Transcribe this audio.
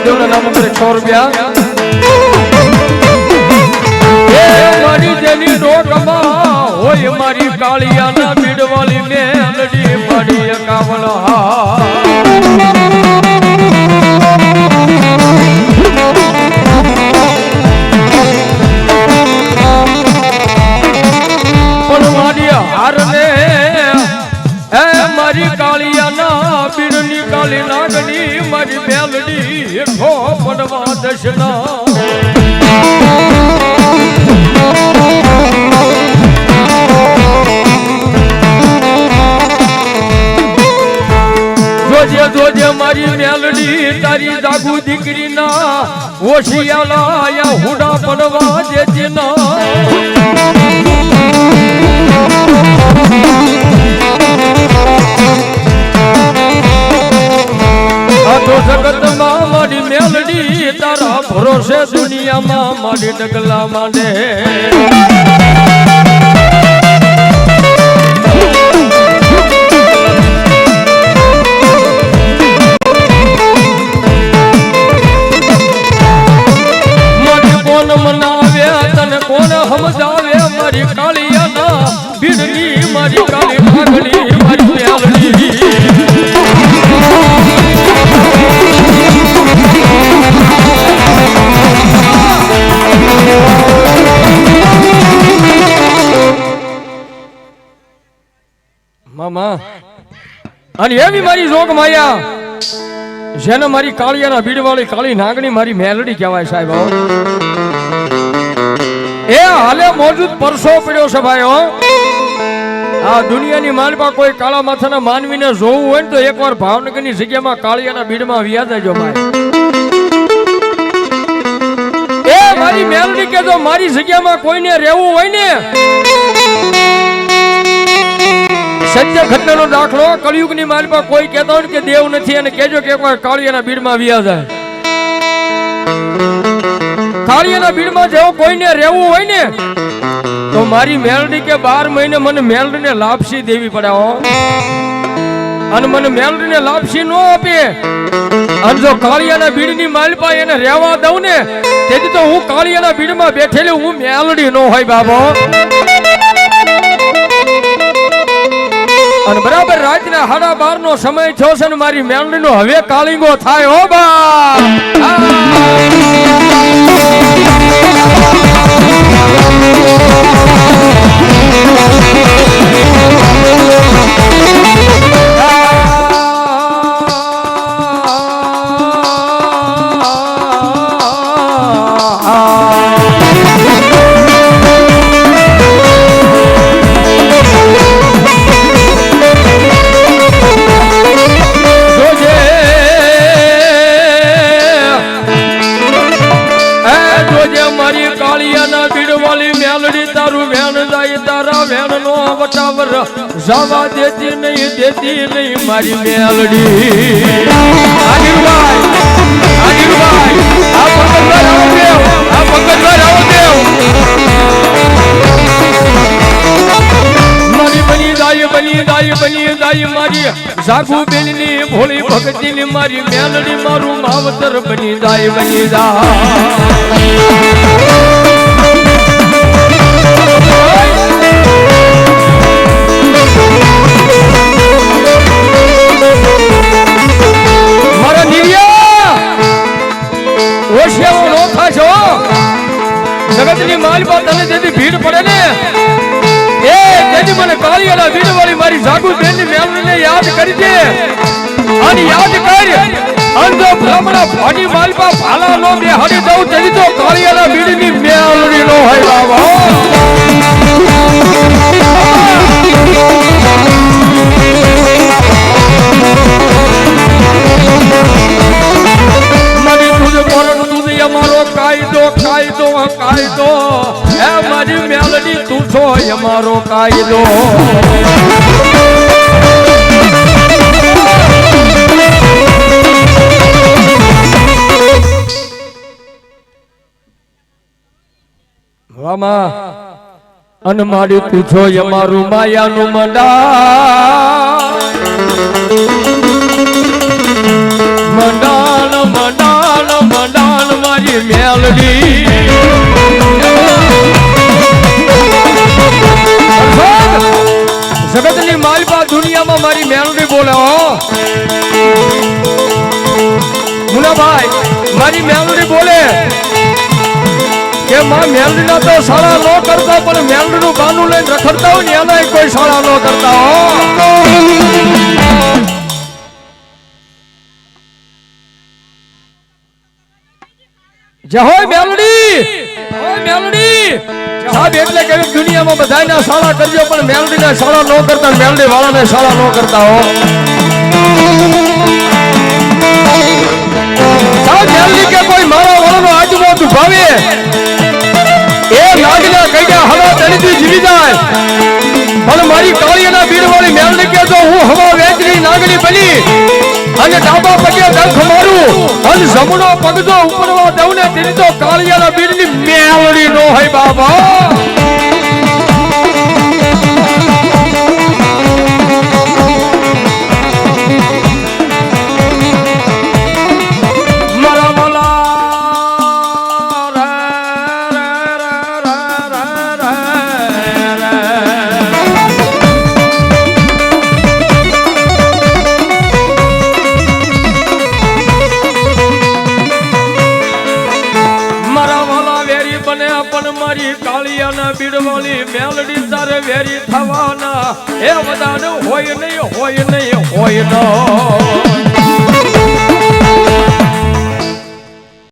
રામદેવના નામ ઉપર 100 રૂપિયા એ મારી જેની નોટમાં હોય મારી કાળિયાના બીડવાળી મેલડી મારી 51 હારને એ મારી કાળિયાના બીડની કાળી નાગની મારી મેલડી ખોપડવા દશના જોજે જોજે મારી મેલડી તારી જાગુ દીકરી ના ઓશિયાલા હુડા પડવા જે ના તો જગતમાં મારી મેલડી તારા ભરોસે દુનિયામાં મારી ડગલા માંડે મને કોણ મનાવે તને કોણ સમજાવે મારી કાળિયાના ભીડની મારી કાળી નાગણી મારી મેલડી મામા અને એવી મારી જોગ માયા જેને મારી કાળિયાના બીડવાળી કાળી નાગણી મારી મેલડી કહેવાય સાહેબ એ હાલે મોજૂદ પરસો પડ્યો છે ભાઈઓ આ દુનિયાની માલમાં કોઈ કાળા માથાના માનવીને જોવું હોય ને તો એકવાર ભાવનગરની જગ્યામાં કાળિયાના બીડમાં વ્યાજ આવજો ભાઈ એ મારી મેલડી કે જો મારી જગ્યામાં કોઈને રહેવું હોય ને સત્ય ઘટનાનો દાખલો કળિયુગની માલમાં કોઈ કહેતા હોય કે દેવ નથી અને કહેજો કે એકવાર કાળિયાના બીડમાં વ્યાજ આવે કાળિયાના બીડમાં જેવો કોઈને રહેવું હોય ને તો મારી મેલડી કે 12 મહિને મને મેલડીને લાપસી દેવી પડે અને મને મેલડીને લાપસી ન આપે અને જો કાળિયાના બીડની માલપા એને રહેવા દઉં ને તેથી તો હું કાળિયાના બીડમાં બેઠેલી હું મેલડી ન હોય બાબો અને બરાબર રાતના 12:30 નો સમય થયો છે ને મારી મેલડીનો હવે કાળીંગો થાય હો બા જવા દેતી નહીં મારી મેલડી આદિલભાઈ આ પગડવાર આવો દેવ મારી બની જાય મારી જાગુ બેનની ભોળી ભક્તિની મારી મેલડી મારું માવતર બની જાય મારા નિર્યા ઓશિયાઓ નો થાશો જગતની માલપા તને જેથી ભીડ પડે ને એ તેથી મને કાળિયાના બીડવાળી મારી જાગુ બેનની મેલડીને યાદ કરી દે અને યાદ કર અંજો બ્રાહ્મણા ભાડી માલપા ભાલા નો બેહાડી દઉં તેથી તો કાળિયાના બીડની મેલડી નો હોય બાબા અમારો કાયદો હે મારી મેલડી તું છો અમારો કાયદો વામા અન મારી તું છો અમારું માયાનું મંડાણ મેલડી જગતની માલપા દુનિયામાં મારી મેલડી બોલે હો મુનાભાઈ મારી મેલડી બોલે કે માં મેલડીના તો શાળા ન કરતા પણ મેલડીનું બાનું લઈને રખડતા હોય ને એના કોઈ શાળા ન કરતા હો જય હોય મેલડી સાહેબ એટલે કે દુનિયામાં બધાયના શાળા કરજો પણ મેલડીના શાળા ન કરતા મેલડી વાળાને શાળા ન કરતા હો સાહેબ મેલડી કે કોઈ મારા વાળાનો આજુબો દુભાવે એ નાગના કઈયા હવા તળીથી જીવી જાય પણ મારી કાળિયાના બીડવાળી મેલડી કે જો હું હવા વેચની નાગણી બની અને ડાબા પગે ડંખ મારું અને જમણો પગજો ઉપરવા દઉં ને તેની તો કાળિયાના બીડની મેલડી નો હોય બાબા મારી કાળિયાના બીડવાળી મેલડી તારે વેરી થવાના એ બધાને હોય નહીં